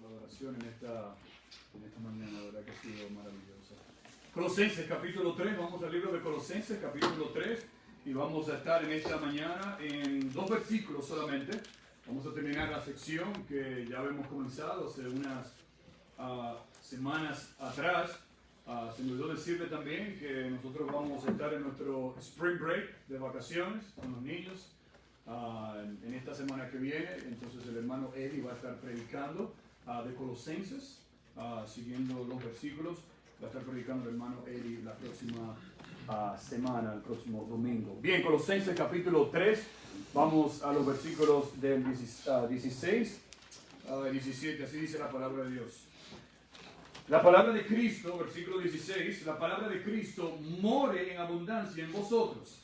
por la oración en esta mañana, la verdad que ha sido maravillosa. Colosenses capítulo 3, vamos al libro de Colosenses capítulo 3 y vamos a estar en esta mañana en 2 versículos solamente. Vamos a terminar la sección que ya habíamos comenzado hace unas semanas atrás. Se me olvidó decirle también que nosotros vamos a estar en nuestro spring break de vacaciones con los niños en esta semana que viene. Entonces el hermano Eddie va a estar predicando de Colosenses, siguiendo los versículos. Va a estar predicando el hermano Eddie la próxima semana, el próximo domingo. Bien, Colosenses capítulo 3, vamos a los versículos del 16 al 17, así dice la palabra de Dios. La palabra de Cristo, versículo 16, la palabra de Cristo more en abundancia en vosotros,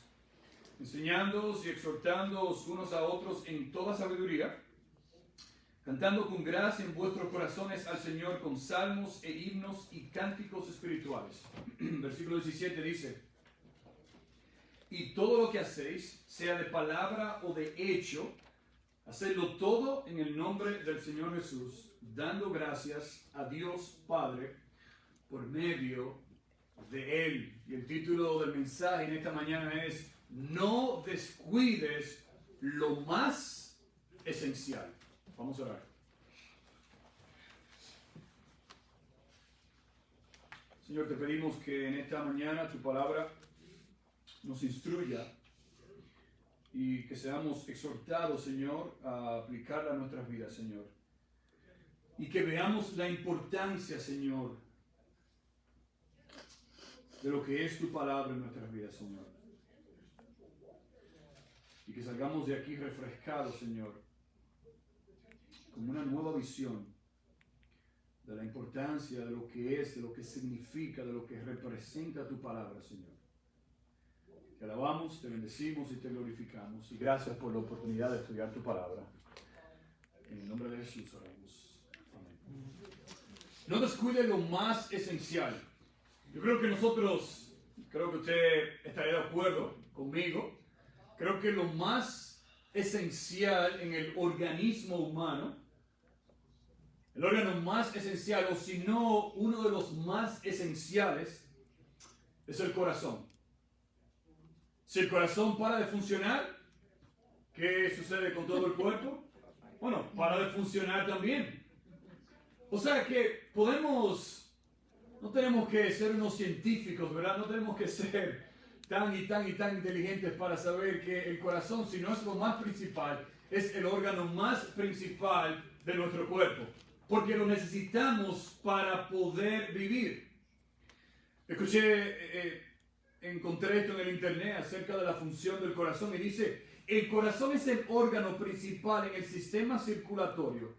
enseñándoos y exhortándoos unos a otros en toda sabiduría, cantando con gracia en vuestros corazones al Señor con salmos e himnos y cánticos espirituales. Versículo 17 dice: y todo lo que hacéis, sea de palabra o de hecho, hacedlo todo en el nombre del Señor Jesús, dando gracias a Dios Padre por medio de Él. Y el título del mensaje en esta mañana es: no descuides lo más esencial. Vamos a orar. Señor, te pedimos que en esta mañana tu palabra nos instruya y que seamos exhortados, Señor, a aplicarla a nuestras vidas, Señor. Y que veamos la importancia, Señor, de lo que es tu palabra en nuestras vidas, Señor. Y que salgamos de aquí refrescados, Señor, con una nueva visión de la importancia de lo que es, de lo que significa, de lo que representa tu palabra, Señor. Te alabamos, te bendecimos y te glorificamos. Y gracias por la oportunidad de estudiar tu palabra. En el nombre de Jesús oramos. Amén. No descuide lo más esencial. Yo creo que nosotros, creo que usted estaría de acuerdo conmigo, creo que lo más esencial en el organismo humano, el órgano más esencial, o si no uno de los más esenciales, es el corazón. Si el corazón para de funcionar, ¿qué sucede con todo el cuerpo? Bueno, para de funcionar también. O sea que no tenemos que ser unos científicos, ¿verdad? No tenemos que ser tan inteligentes para saber que el corazón, si no es lo más principal, es el órgano más principal de nuestro cuerpo. Porque lo necesitamos para poder vivir. Encontré esto en el internet acerca de la función del corazón y dice: el corazón es el órgano principal en el sistema circulatorio.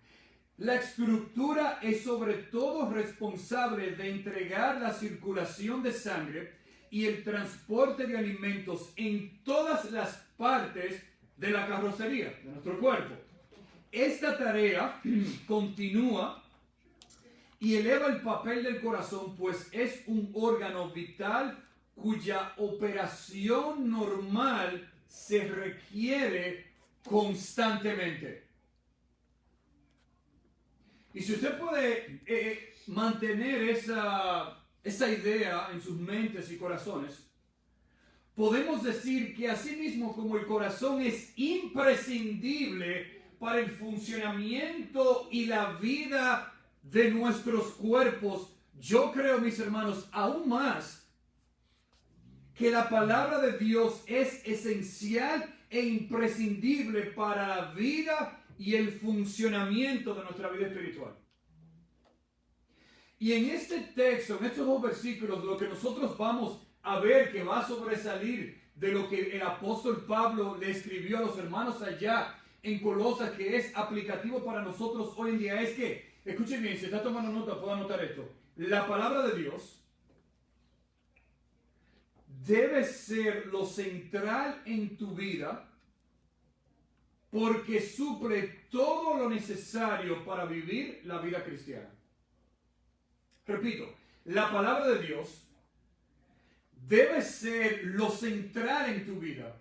La estructura es sobre todo responsable de entregar la circulación de sangre y el transporte de alimentos en todas las partes de la carrocería de nuestro cuerpo. Esta tarea continúa y eleva el papel del corazón, pues es un órgano vital cuya operación normal se requiere constantemente. Y si usted puede mantener esa idea en sus mentes y corazones, podemos decir que así mismo como el corazón es imprescindible para el funcionamiento y la vida de nuestros cuerpos, yo creo, mis hermanos, aún más que la palabra de Dios es esencial e imprescindible para la vida y el funcionamiento de nuestra vida espiritual. Y en este texto, en estos 2 versículos, lo que nosotros vamos a ver que va a sobresalir de lo que el apóstol Pablo le escribió a los hermanos allá en Colosas, que es aplicativo para nosotros hoy en día, es que, escuchen bien, si está tomando nota, puedo anotar esto: la palabra de Dios debe ser lo central en tu vida, porque suple todo lo necesario para vivir la vida cristiana. Repito, la palabra de Dios debe ser lo central en tu vida,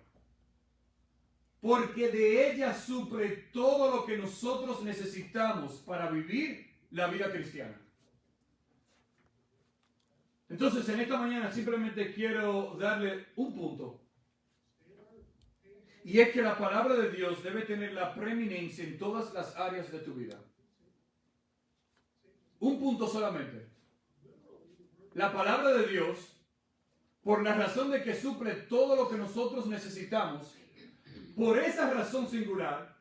porque de ella suple todo lo que nosotros necesitamos para vivir la vida cristiana. Entonces, en esta mañana simplemente quiero darle un punto. Y es que la palabra de Dios debe tener la preeminencia en todas las áreas de tu vida. Un punto solamente. La palabra de Dios, por la razón de que suple todo lo que nosotros necesitamos, por esa razón singular,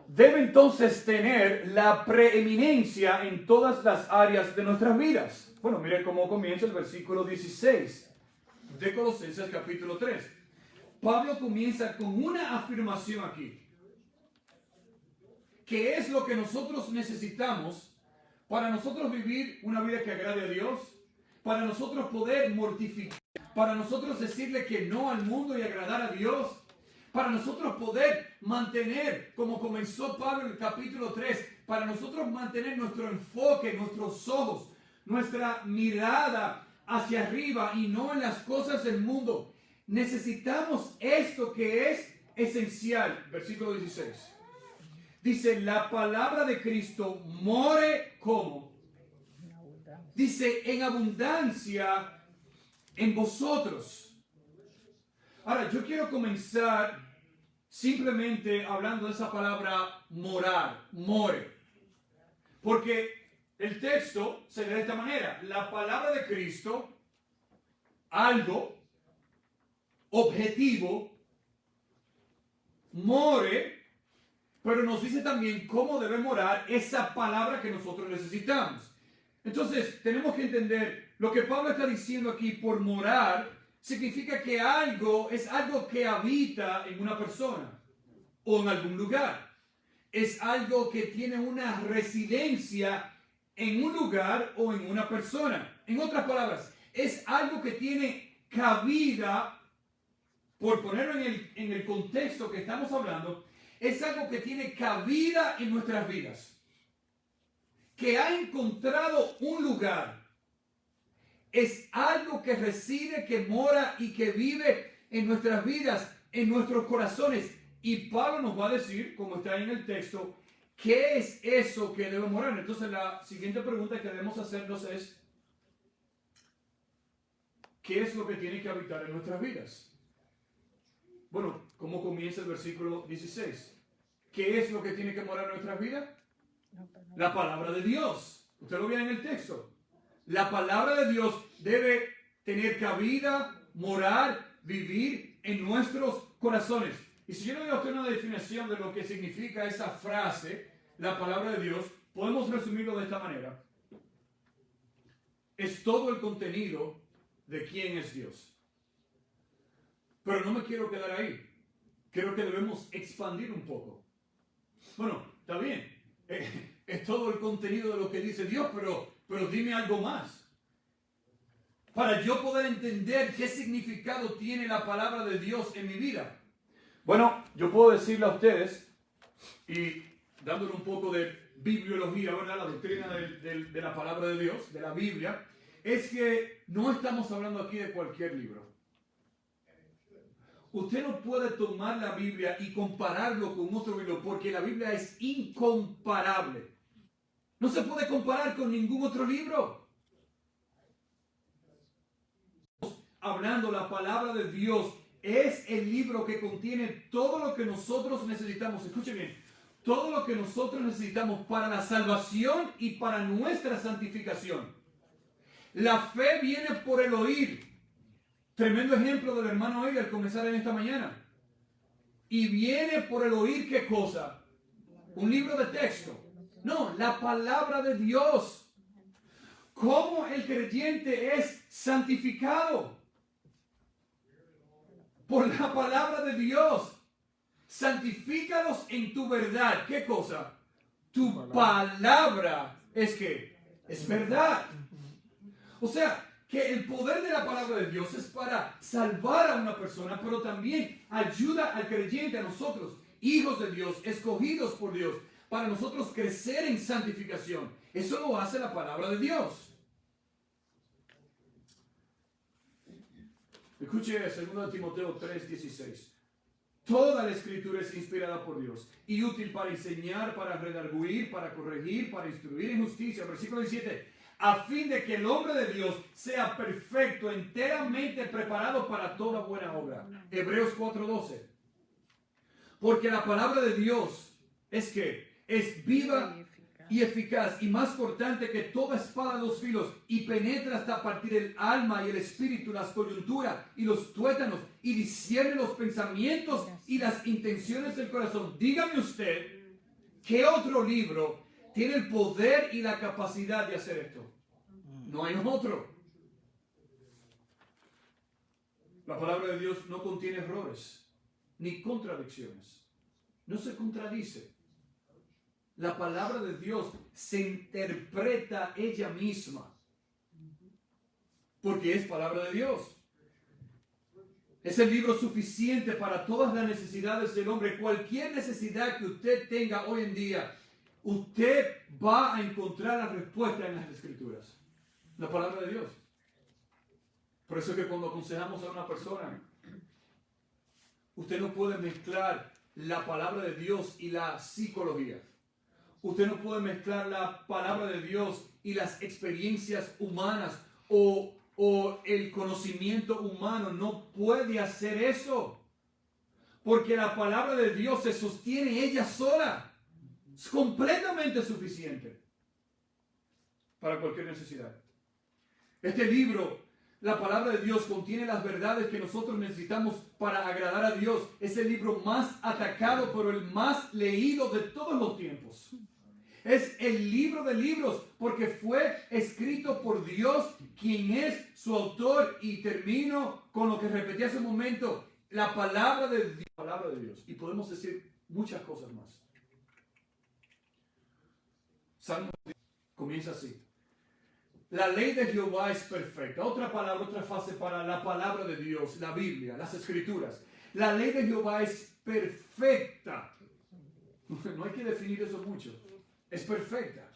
debe entonces tener la preeminencia en todas las áreas de nuestras vidas. Bueno, mire cómo comienza el versículo 16 de Colosenses capítulo 3. Pablo comienza con una afirmación aquí. ¿Qué es lo que nosotros necesitamos para nosotros vivir una vida que agrade a Dios? Para nosotros poder mortificar, para nosotros decirle que no al mundo y agradar a Dios, para nosotros poder mantener, como comenzó Pablo en el capítulo 3, para nosotros mantener nuestro enfoque, nuestros ojos, nuestra mirada hacia arriba y no en las cosas del mundo. Necesitamos esto que es esencial. Versículo 16. Dice, la palabra de Cristo more como. Dice, en abundancia en vosotros. Ahora, yo quiero comenzar simplemente hablando de esa palabra morar, more. Porque el texto se lee de esta manera. La palabra de Cristo, algo, objetivo, more, pero nos dice también cómo debe morar esa palabra que nosotros necesitamos. Entonces, tenemos que entender lo que Pablo está diciendo aquí por morar, significa que algo es algo que habita en una persona o en algún lugar. Es algo que tiene una residencia en un lugar o en una persona. En otras palabras, es algo que tiene cabida, por ponerlo en el contexto que estamos hablando, es algo que tiene cabida en nuestras vidas, que ha encontrado un lugar. Es algo que reside, que mora y que vive en nuestras vidas, en nuestros corazones. Y Pablo nos va a decir, como está ahí en el texto, ¿qué es eso que debe morar? Entonces la siguiente pregunta que debemos hacernos es, ¿qué es lo que tiene que habitar en nuestras vidas? Bueno, ¿cómo comienza el versículo 16? ¿Qué es lo que tiene que morar en nuestras vidas? La palabra de Dios. Usted lo ve en el texto. La palabra de Dios debe tener cabida, morar, vivir en nuestros corazones. Y si yo le doy a usted una definición de lo que significa esa frase, la palabra de Dios, podemos resumirlo de esta manera. Es todo el contenido de quién es Dios. Pero no me quiero quedar ahí. Creo que debemos expandir un poco. Bueno, está bien. Es todo el contenido de lo que dice Dios, pero dime algo más. Para yo poder entender qué significado tiene la palabra de Dios en mi vida. Bueno, yo puedo decirle a ustedes, y dándole un poco de bibliología, ¿verdad? La doctrina de la palabra de Dios, de la Biblia, es que no estamos hablando aquí de cualquier libro. Usted no puede tomar la Biblia y compararlo con otro libro, porque la Biblia es incomparable. No se puede comparar con ningún otro libro. Hablando, la palabra de Dios es el libro que contiene todo lo que nosotros necesitamos. Escuchen bien, todo lo que nosotros necesitamos para la salvación y para nuestra santificación. La fe viene por el oír. Tremendo ejemplo del hermano Eli al comenzar en esta mañana. Y viene por el oír, ¿qué cosa? Un libro de texto. No, la palabra de Dios. ¿Cómo el creyente es santificado? Por la palabra de Dios. Santifícalos en tu verdad. ¿Qué cosa? Tu palabra es que es verdad. O sea, que el poder de la palabra de Dios es para salvar a una persona, pero también ayuda al creyente, a nosotros, hijos de Dios, escogidos por Dios, para nosotros crecer en santificación. Eso lo hace la palabra de Dios. Escuche 2 Timoteo 3:16. Toda la escritura es inspirada por Dios y útil para enseñar, para redarguir, para corregir, para instruir en justicia. Versículo 17. A fin de que el hombre de Dios sea perfecto, enteramente preparado para toda buena obra. Hebreos 4:12. Porque la palabra de Dios es viva y eficaz y más cortante que toda espada de dos filos y penetra hasta partir el alma y el espíritu, las coyunturas y los tuétanos y discierne los pensamientos y las intenciones del corazón. Dígame usted, ¿qué otro libro tiene el poder y la capacidad de hacer esto? No hay otro. La palabra de Dios no contiene errores ni contradicciones. No se contradice. La palabra de Dios se interpreta ella misma. Porque es palabra de Dios. Es el libro suficiente para todas las necesidades del hombre. Cualquier necesidad que usted tenga hoy en día, usted va a encontrar la respuesta en las Escrituras. La palabra de Dios. Por eso es que cuando aconsejamos a una persona, usted no puede mezclar la palabra de Dios y la psicología. Usted no puede mezclar la palabra de Dios y las experiencias humanas o el conocimiento humano. No puede hacer eso. Porque la palabra de Dios se sostiene ella sola. Es completamente suficiente para cualquier necesidad. Este libro, la palabra de Dios, contiene las verdades que nosotros necesitamos para agradar a Dios. Es el libro más atacado, pero el más leído de todos los tiempos. Es el libro de libros porque fue escrito por Dios, quien es su autor. Y termino con lo que repetí hace un momento. La palabra de Dios. Y podemos decir muchas cosas más. Salmo comienza así. La ley de Jehová es perfecta. Otra palabra, otra frase para la palabra de Dios, la Biblia, las Escrituras. La ley de Jehová es perfecta. No hay que definir eso mucho. Es perfecta.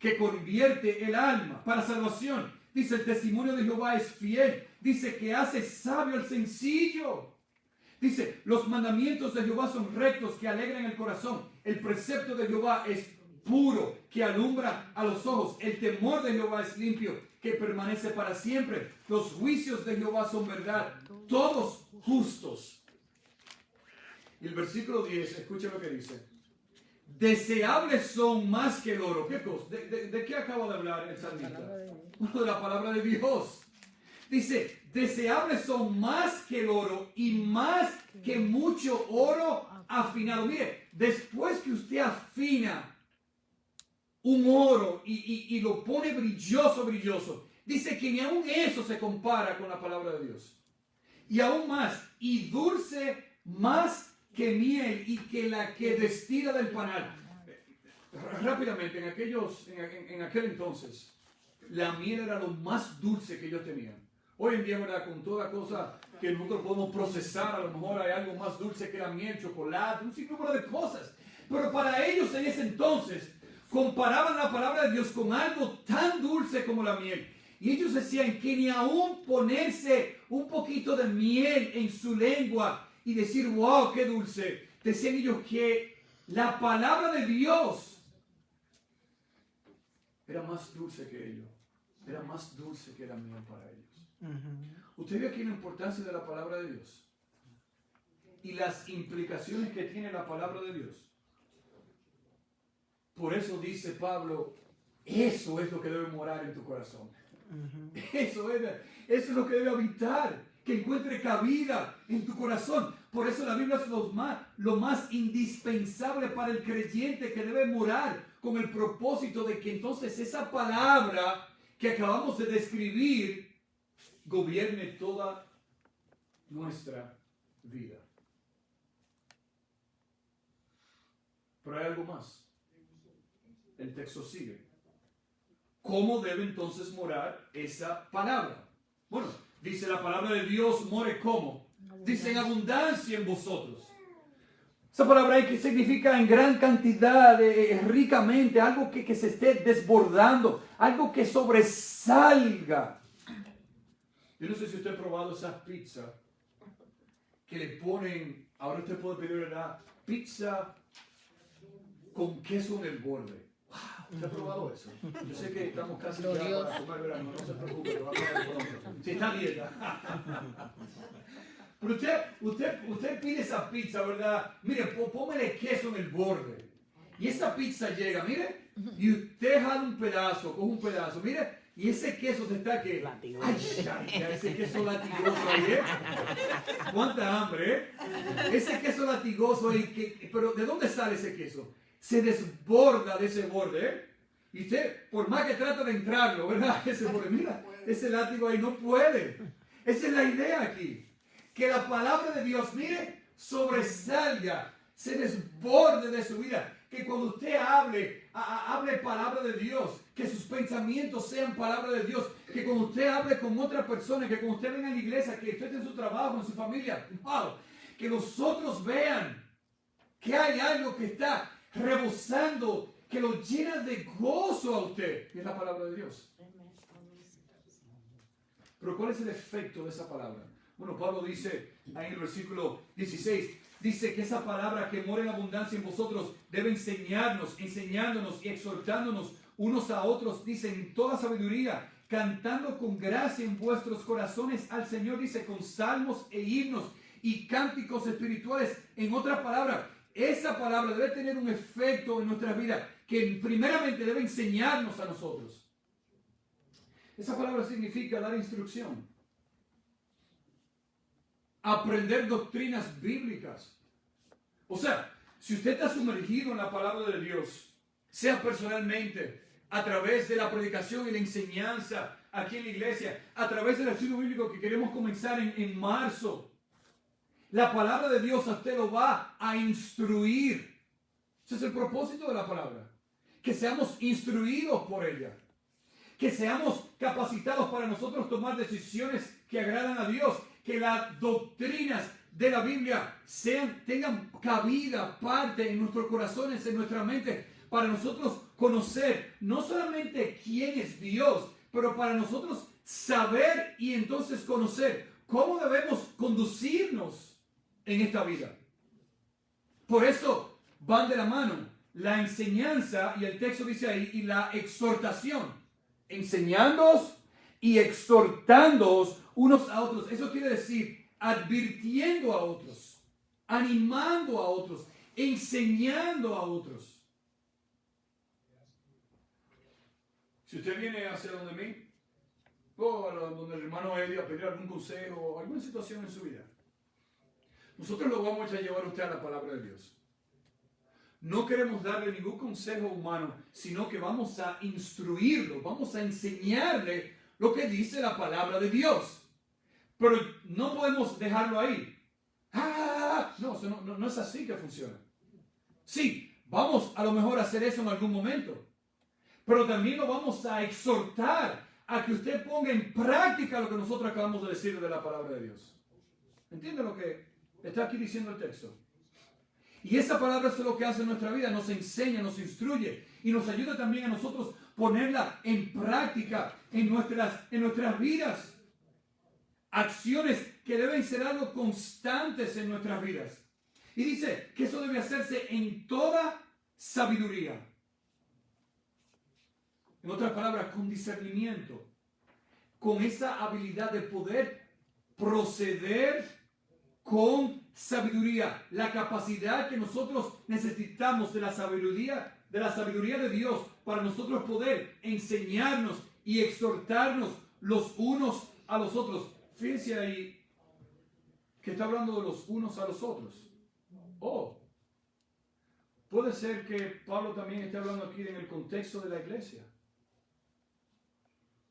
Que convierte el alma para salvación. Dice, el testimonio de Jehová es fiel. Dice que hace sabio al sencillo. Dice, los mandamientos de Jehová son rectos, que alegran el corazón. El precepto de Jehová es puro, que alumbra a los ojos. El temor de Jehová es limpio, que permanece para siempre. Los juicios de Jehová son verdad, todos justos. Y el versículo 10, escuchen lo que dice. Deseables son más que el oro. ¿Qué cosa? ¿De qué acaba de hablar el salmista? De la palabra de Dios. Dice, deseables son más que el oro y más que mucho oro afinado. Mire, después que usted afina un oro y lo pone brilloso, dice que ni aún eso se compara con la palabra de Dios. Y aún más, y dulce más que miel y que la que destila del panal. Rápidamente, en aquel entonces, la miel era lo más dulce que ellos tenían. Hoy en día, ¿verdad? Con toda cosa que nosotros podemos procesar, a lo mejor hay algo más dulce que la miel, chocolate, un sinnúmero de cosas. Pero para ellos en ese entonces, comparaban la palabra de Dios con algo tan dulce como la miel. Y ellos decían que ni aún ponerse un poquito de miel en su lengua y decir, wow, qué dulce. Decían ellos que la palabra de Dios era más dulce que ellos. Era más dulce que la miel para ellos. Usted ve aquí la importancia de la palabra de Dios y las implicaciones que tiene la palabra de Dios. Por eso dice Pablo, eso es lo que debe morar en tu corazón. Eso es lo que debe habitar, que encuentre cabida en tu corazón. Por eso la Biblia es lo más indispensable para el creyente, que debe morar con el propósito de que entonces esa palabra que acabamos de describir gobierne toda nuestra vida. Pero hay algo más. El texto sigue. ¿Cómo debe entonces morar esa palabra? Bueno, dice la palabra de Dios, more ¿cómo? Dice en abundancia en vosotros. Esa palabra ahí que significa en gran cantidad, ricamente, algo que se esté desbordando, algo que sobresalga. Yo no sé si usted ha probado esa pizza que le ponen, ahora usted puede pedir, ¿verdad?, pizza con queso en el borde. Wow, ¿usted ha probado eso? Yo sé que estamos casi ya para comer verano, no se preocupe, lo va a comer pronto. Si está a dieta. Pero usted pide esa pizza, ¿verdad? Mire, póngale queso en el borde. Y esa pizza llega, mire, y usted jala un pedazo, coge un pedazo, mire, y ese queso se está que... Ay, ese queso latigoso ahí, ¿eh? Cuánta hambre, ¿eh? Ese queso latigoso ahí, pero ¿de dónde sale ese queso? Se desborda de ese borde, ¿eh? Y usted, por más que trata de entrarlo, ¿verdad? Ese borde, mira, ese látigo ahí no puede. Esa es la idea aquí. Que la palabra de Dios, mire, sobresalga, se desborde de su vida. Que cuando usted hable palabra de Dios, que sus pensamientos sean palabra de Dios, que cuando usted hable con otra persona, que cuando usted venga a la iglesia, que usted esté en su trabajo, en su familia, wow, que los otros vean que hay algo que está rebosando, que lo llena de gozo a usted, y es la palabra de Dios. Pero ¿cuál es el efecto de esa palabra? Bueno, Pablo dice ahí en el versículo 16, dice que esa palabra que mora en abundancia en vosotros debe enseñándonos y exhortándonos unos a otros, dice, en toda sabiduría, cantando con gracia en vuestros corazones al Señor, dice, con salmos e himnos y cánticos espirituales. En otras palabras, esa palabra debe tener un efecto en nuestras vidas que primeramente debe enseñarnos a nosotros. Esa palabra significa dar instrucción, aprender doctrinas bíblicas. O sea, si usted está sumergido en la palabra de Dios, sea personalmente, a través de la predicación y la enseñanza aquí en la iglesia, a través del estudio bíblico que queremos comenzar en marzo, la palabra de Dios a usted lo va a instruir. Ese es el propósito de la palabra. Que seamos instruidos por ella. Que seamos capacitados para nosotros tomar decisiones que agradan a Dios. Que las doctrinas de la Biblia tengan cabida, parte en nuestros corazones, en nuestra mente, para nosotros conocer no solamente quién es Dios, pero para nosotros saber y entonces conocer cómo debemos conducirnos en esta vida. Por eso van de la mano la enseñanza, y el texto dice ahí, y la exhortación. Enseñándoos y exhortándoos unos a otros. Eso quiere decir advirtiendo a otros, animando a otros, enseñando a otros. Si usted viene hacia donde mí, o donde el hermano Eddie a pedir algún consejo o alguna situación en su vida, nosotros lo vamos a llevar a usted a la palabra de Dios. No queremos darle ningún consejo humano, sino que vamos a instruirlo, vamos a enseñarle lo que dice la palabra de Dios. Pero no podemos dejarlo ahí. No es así que funciona. Sí, vamos a lo mejor a hacer eso en algún momento. Pero también lo vamos a exhortar a que usted ponga en práctica lo que nosotros acabamos de decir de la palabra de Dios. ¿Entiende lo que está aquí diciendo el texto? Y esa palabra es lo que hace en nuestra vida, nos enseña, nos instruye y nos ayuda también a nosotros ponerla en práctica en nuestras vidas. Acciones que deben ser algo constantes en nuestras vidas. Y dice que eso debe hacerse en toda sabiduría. En otras palabras, con discernimiento, con esa habilidad de poder proceder con sabiduría, la capacidad que nosotros necesitamos de la sabiduría de Dios para nosotros poder enseñarnos y exhortarnos los unos a los otros. Fíjense ahí que está hablando de los unos a los otros. Puede ser que Pablo también esté hablando aquí en el contexto de la iglesia.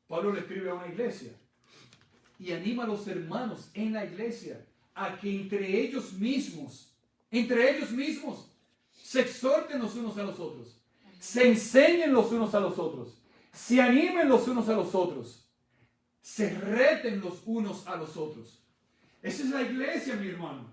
Pablo le escribe a una iglesia y anima a los hermanos en la iglesia a que entre ellos mismos, se exhorten los unos a los otros, se enseñen los unos a los otros, se animen los unos a los otros, se reten los unos a los otros. Esa es la iglesia, mi hermano.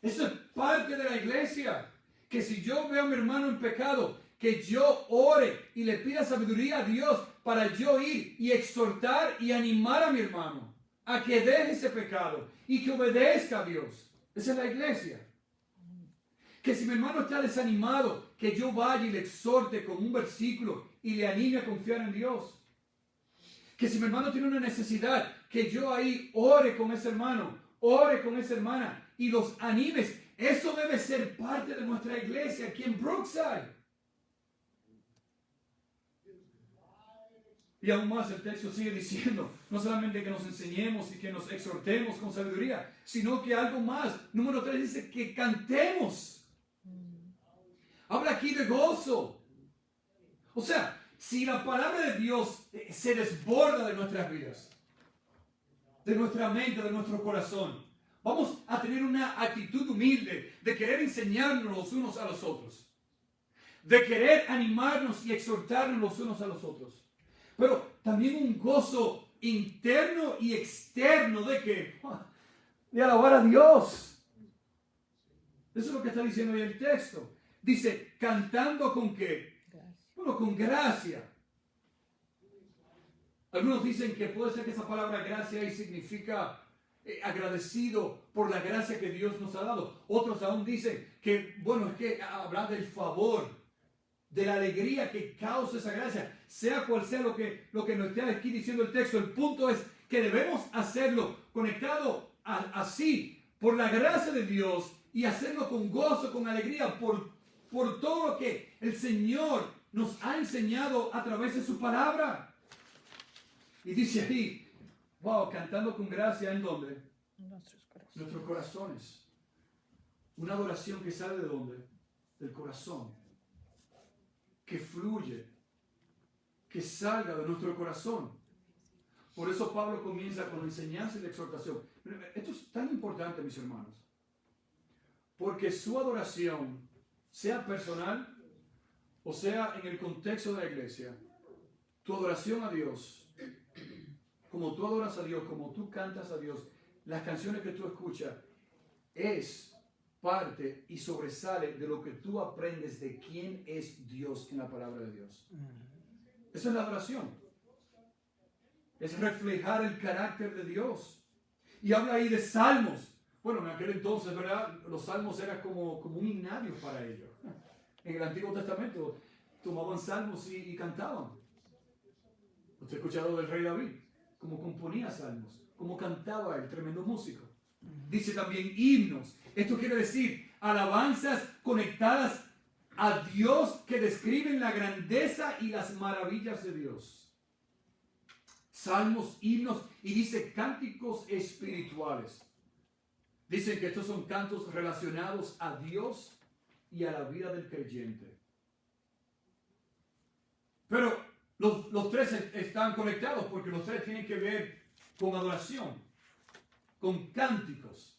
Eso es parte de la iglesia. Que si yo veo a mi hermano en pecado, que yo ore y le pida sabiduría a Dios para yo ir y exhortar y animar a mi hermano a que deje ese pecado y que obedezca a Dios. Esa es la iglesia. Que si mi hermano está desanimado, que yo vaya y le exhorte con un versículo y le anime a confiar en Dios. Que si mi hermano tiene una necesidad, que yo ahí ore con ese hermano, ore con esa hermana y los animes. Eso debe ser parte de nuestra iglesia aquí en Brookside. Y aún más el texto sigue diciendo, no solamente que nos enseñemos y que nos exhortemos con sabiduría, sino que algo más. Número 3 dice que cantemos. Habla aquí de gozo. O sea, si la palabra de Dios se desborda de nuestras vidas, de nuestra mente, de nuestro corazón, vamos a tener una actitud humilde de querer enseñarnos los unos a los otros, de querer animarnos y exhortarnos los unos a los otros. Pero también un gozo interno y externo de alabar a Dios. Eso es lo que está diciendo ahí el texto. Dice, cantando ¿con qué? Bueno, con gracia. Algunos dicen que puede ser que esa palabra gracia ahí significa agradecido por la gracia que Dios nos ha dado. Otros aún dicen que, bueno, es que habla del favor, de la alegría que causa esa gracia, sea cual sea lo que nos está aquí diciendo el texto. El punto es que debemos hacerlo conectado así, por la gracia de Dios, y hacerlo con gozo, con alegría, por todo lo que el Señor nos ha enseñado a través de su palabra. Y dice ahí, wow, cantando con gracia, ¿en dónde? Nuestros corazones. Una adoración que sale de dónde? Del corazón. Que fluye, que salga de nuestro corazón. Por eso Pablo comienza con la enseñanza y la exhortación. Esto es tan importante, mis hermanos, porque su adoración, sea personal o sea en el contexto de la iglesia, tu adoración a Dios, como tú adoras a Dios, como tú cantas a Dios, las canciones que tú escuchas, es parte y sobresale de lo que tú aprendes de quién es Dios en la palabra de Dios. Esa es la adoración. Es reflejar el carácter de Dios. Y habla ahí de salmos. Bueno, en aquel entonces, ¿verdad? Los salmos eran como un himnario para ellos. En el Antiguo Testamento tomaban salmos y cantaban. Usted ha escuchado del rey David, cómo componía salmos, cómo cantaba él, tremendo músico. Dice también himnos. Esto quiere decir alabanzas conectadas a Dios que describen la grandeza y las maravillas de Dios. Salmos, himnos, y dice cánticos espirituales. Dicen que estos son cantos relacionados a Dios y a la vida del creyente. Pero los tres están conectados porque los tres tienen que ver con adoración, con cánticos.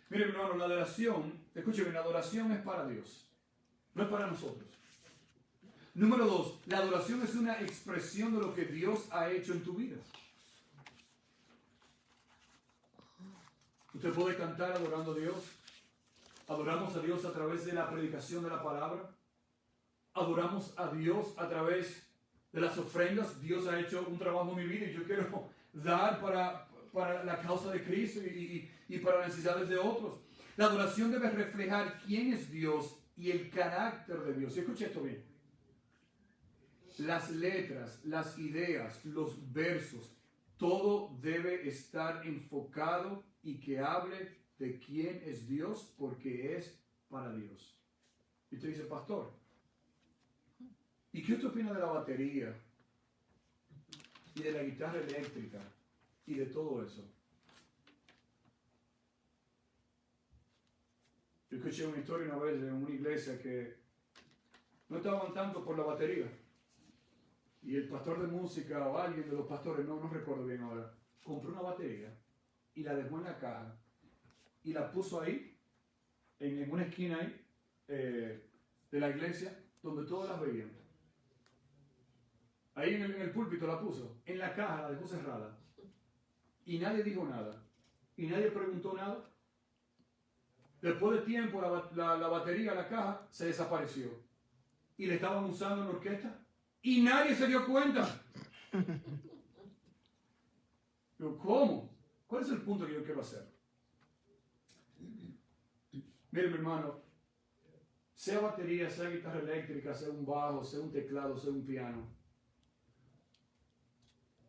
Miren, hermano, la adoración, escúcheme, la adoración es para Dios, no es para nosotros. Número 2, la adoración es una expresión de lo que Dios ha hecho en tu vida. Usted puede cantar adorando a Dios. Adoramos a Dios a través de la predicación de la palabra. Adoramos a Dios a través de las ofrendas. Dios ha hecho un trabajo en mi vida y yo quiero dar para la causa de Cristo y para las necesidades de otros. La adoración debe reflejar quién es Dios y el carácter de Dios. Y escuche esto bien. Las letras, las ideas, los versos, todo debe estar enfocado y que hable de quién es Dios porque es para Dios. Y usted dice, pastor, ¿y qué usted opina de la batería y de la guitarra eléctrica y de todo eso? Yo escuché una historia una vez de una iglesia que no estaban tanto por la batería. Y el pastor de música o alguien de los pastores, no recuerdo bien ahora, compró una batería y la dejó en la caja y la puso ahí, en una esquina ahí, de la iglesia, donde todos las veían. Ahí en el púlpito la puso, en la caja la dejó cerrada. Y nadie dijo nada. Y nadie preguntó nada. Después de tiempo la batería, la caja, se desapareció. Y le estaban usando en la orquesta. Y nadie se dio cuenta. Pero ¿cómo? ¿Cuál es el punto que yo quiero hacer? Mire, mi hermano, sea batería, sea guitarra eléctrica, sea un bajo, sea un teclado, sea un piano,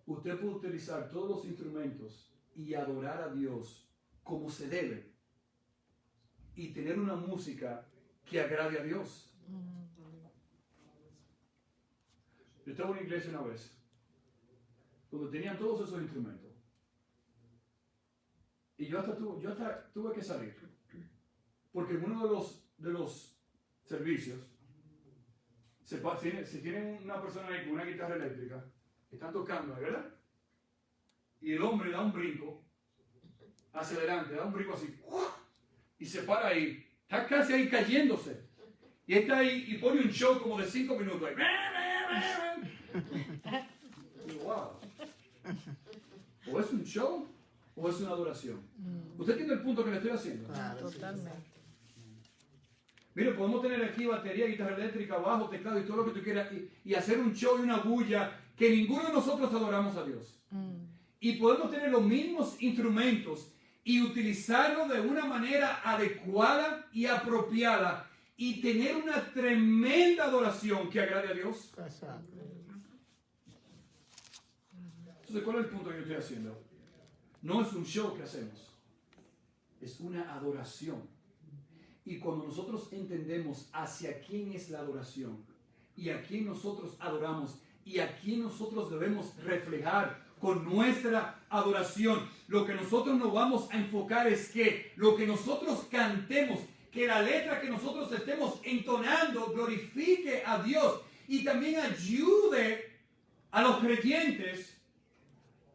usted puede utilizar todos los instrumentos y adorar a Dios como se debe y tener una música que agrade a Dios. Yo estaba en una iglesia una vez donde tenían todos esos instrumentos y yo hasta tuve que salir porque en uno de los servicios si tienen una persona ahí con una guitarra eléctrica, están tocando, ¿verdad? Y el hombre da un brinco hacia adelante, da un brinco así, y se para ahí, está casi ahí cayéndose. Y está ahí y pone un show como de 5 minutos. Ahí. Y wow. O es un show o es una adoración. ¿Usted entiende el punto que le estoy haciendo? Totalmente. Mire, podemos tener aquí batería, guitarra eléctrica, bajo, teclado y todo lo que tú quieras y hacer un show y una bulla que ninguno de nosotros adoramos a Dios. Y podemos tener los mismos instrumentos y utilizarlos de una manera adecuada y apropiada y tener una tremenda adoración que agrade a Dios. Exacto. Entonces, ¿cuál es el punto que yo estoy haciendo? No es un show que hacemos, es una adoración. Y cuando nosotros entendemos hacia quién es la adoración y a quién nosotros adoramos y a quién nosotros debemos reflejar con nuestra adoración, lo que nosotros nos vamos a enfocar es que lo que nosotros cantemos, que la letra que nosotros estemos entonando glorifique a Dios y también ayude a los creyentes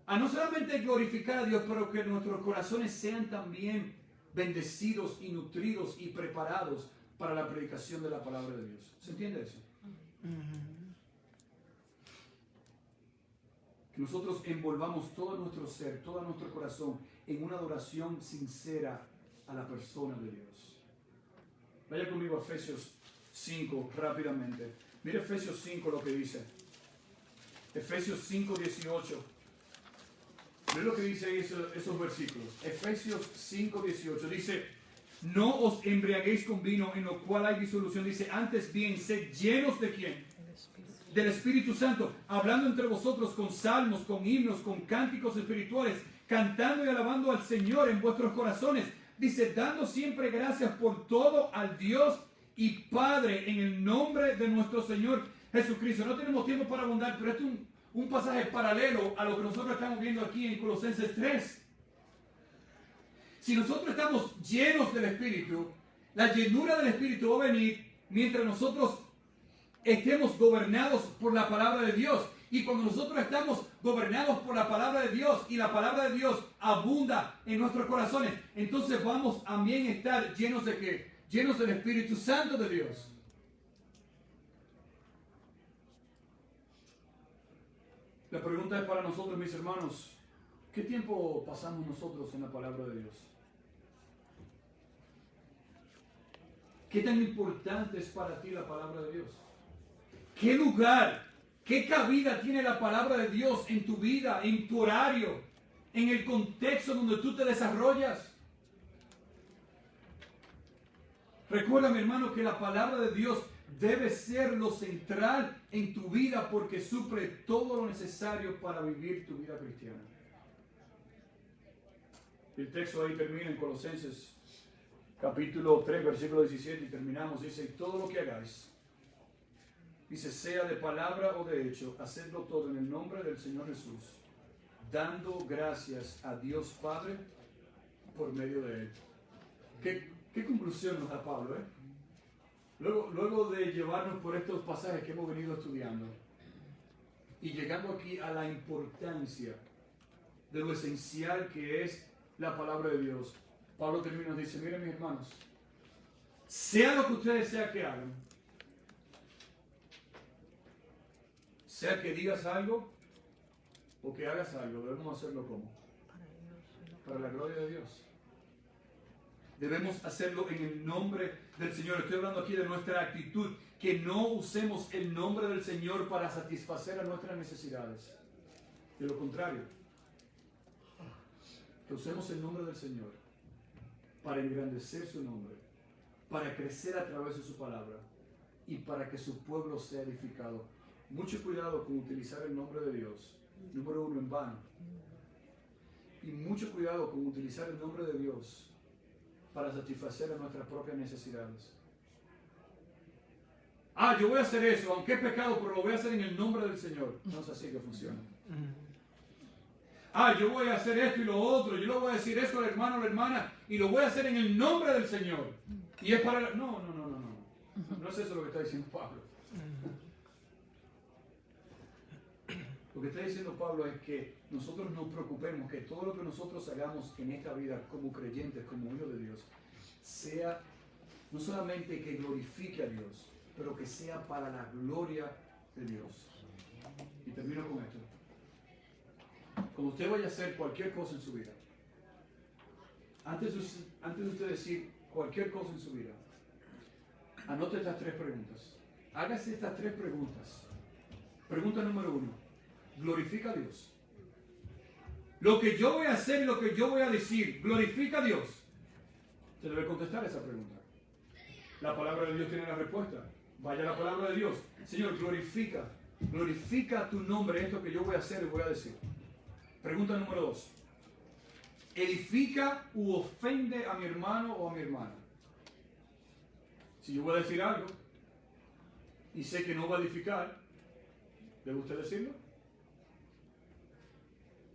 a no solamente glorificar a Dios, pero que nuestros corazones sean también bendecidos y nutridos y preparados para la predicación de la palabra de Dios. ¿Se entiende eso? Que nosotros envolvamos todo nuestro ser, todo nuestro corazón en una adoración sincera a la persona de Dios. Vaya conmigo a Efesios 5 rápidamente. Mire Efesios 5 lo que dice. Efesios 5, 18. Mire lo que dice ahí esos versículos. Efesios 5, 18. Dice, no os embriaguéis con vino en lo cual hay disolución. Dice, antes bien, sed llenos de ¿quién? Del Espíritu Santo, hablando entre vosotros con salmos, con himnos, con cánticos espirituales, cantando y alabando al Señor en vuestros corazones. Dice, dando siempre gracias por todo al Dios y Padre en el nombre de nuestro Señor Jesucristo. No tenemos tiempo para abundar, pero este es un pasaje paralelo a lo que nosotros estamos viendo aquí en Colosenses 3. Si nosotros estamos llenos del Espíritu, la llenura del Espíritu va a venir mientras nosotros estemos gobernados por la palabra de Dios. Y cuando nosotros estamos gobernados por la palabra de Dios y la palabra de Dios abunda en nuestros corazones, entonces vamos también a estar llenos de ¿qué? Llenos del Espíritu Santo de Dios. La pregunta es para nosotros, mis hermanos, ¿qué tiempo pasamos nosotros en la palabra de Dios? ¿Qué tan importante es para ti la palabra de Dios? ¿Qué lugar, qué cabida tiene la palabra de Dios en tu vida, en tu horario, en el contexto donde tú te desarrollas? Recuerda, mi hermano, que la palabra de Dios debe ser lo central en tu vida porque suple todo lo necesario para vivir tu vida cristiana. El texto ahí termina en Colosenses capítulo 3, versículo 17 y terminamos. Dice, todo lo que hagáis, dice, sea de palabra o de hecho, hacedlo todo en el nombre del Señor Jesús, dando gracias a Dios Padre por medio de Él. ¿Qué conclusión nos da Pablo? Luego de llevarnos por estos pasajes que hemos venido estudiando y llegando aquí a la importancia de lo esencial que es la palabra de Dios, Pablo termina y nos dice, miren mis hermanos, sea lo que ustedes sea que hagan, sea que digas algo o que hagas algo, debemos hacerlo como para la gloria de Dios. Debemos hacerlo en el nombre del Señor. Estoy hablando aquí de nuestra actitud, que no usemos el nombre del Señor para satisfacer a nuestras necesidades. De lo contrario, que usemos el nombre del Señor para engrandecer su nombre para crecer a través de su palabra y para que su pueblo sea edificado. Mucho cuidado con utilizar el nombre de Dios, número uno, en vano. Y mucho cuidado con utilizar el nombre de Dios para satisfacer a nuestras propias necesidades. Yo voy a hacer eso, aunque es pecado, pero lo voy a hacer en el nombre del Señor. No es así que funciona. Yo voy a hacer esto y lo otro, yo le voy a decir esto al hermano o la hermana y lo voy a hacer en el nombre del Señor. Y es para... No. No es eso lo que está diciendo Pablo. Lo que está diciendo Pablo es que nosotros nos preocupemos que todo lo que nosotros hagamos en esta vida como creyentes, como hijos de Dios, sea no solamente que glorifique a Dios, pero que sea para la gloria de Dios. Y termino con esto. Cuando usted vaya a hacer cualquier cosa en su vida, antes de usted decir cualquier cosa en su vida, anote estas 3 preguntas. Hágase estas 3 preguntas. Pregunta número 1. ¿Glorifica a Dios? Lo que yo voy a hacer y lo que yo voy a decir, ¿glorifica a Dios? Se debe contestar esa pregunta. La palabra de Dios tiene la respuesta. Vaya a la palabra de Dios. Señor, glorifica tu nombre, esto que yo voy a hacer y voy a decir. Pregunta número 2. ¿Edifica u ofende a mi hermano o a mi hermana? Si yo voy a decir algo y sé que no va a edificar, ¿debe usted decirlo?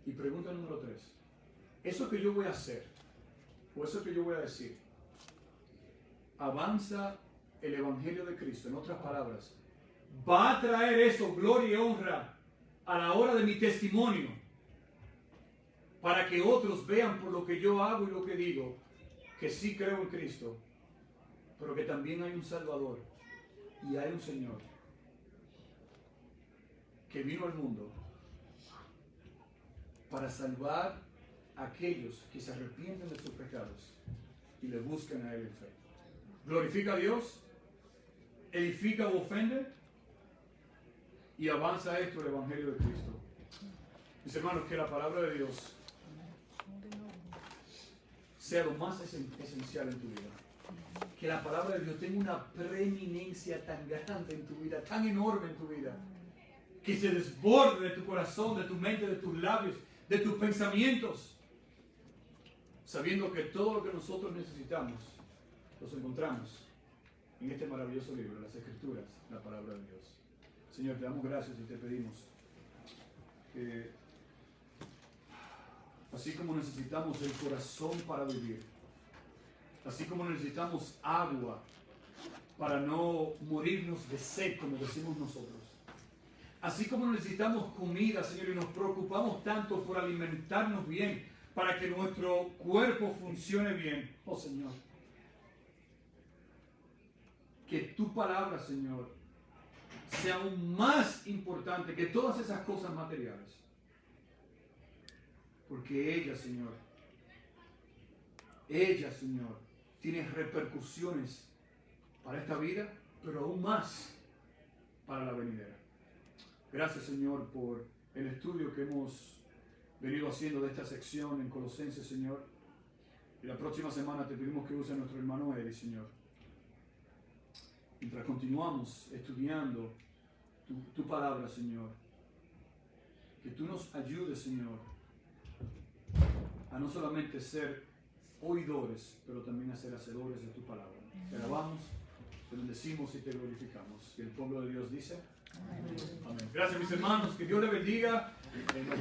Y pregunta número 3. ¿Eso que yo voy a hacer o eso que yo voy a decir avanza el Evangelio de Cristo? En otras palabras, ¿va a traer eso gloria y honra a la hora de mi testimonio para que otros vean por lo que yo hago y lo que digo que sí creo en Cristo, pero que también hay un Salvador y hay un Señor que vino al mundo para salvar a aquellos que se arrepienten de sus pecados y le buscan a Él en fe? ¿Glorifica a Dios? ¿Edifica o ofende? Y avanza esto el Evangelio de Cristo. Mis hermanos, que la palabra de Dios sea lo más esencial en tu vida. Que la palabra de Dios tenga una preeminencia tan grande en tu vida, tan enorme en tu vida, que se desborde de tu corazón, de tu mente, de tus labios, de tus pensamientos, sabiendo que todo lo que nosotros necesitamos los encontramos en este maravilloso libro, las Escrituras, la palabra de Dios. Señor, te damos gracias y te pedimos que, así como necesitamos el corazón para vivir, así como necesitamos agua para no morirnos de sed, como decimos nosotros, así como necesitamos comida, Señor, y nos preocupamos tanto por alimentarnos bien, para que nuestro cuerpo funcione bien, oh Señor, que tu palabra, Señor, sea aún más importante que todas esas cosas materiales. Porque ella, Señor, tiene repercusiones para esta vida, pero aún más para la venidera. Gracias, Señor, por el estudio que hemos venido haciendo de esta sección en Colosenses, Señor. Y la próxima semana te pedimos que use a nuestro hermano Eli, Señor. Mientras continuamos estudiando tu palabra, Señor, que tú nos ayudes, Señor, a no solamente ser oidores, pero también a ser hacedores de tu palabra. Te alabamos, te bendecimos y te glorificamos. Y el pueblo de Dios dice: amén. Gracias, mis hermanos, que Dios les bendiga. Nos vemos.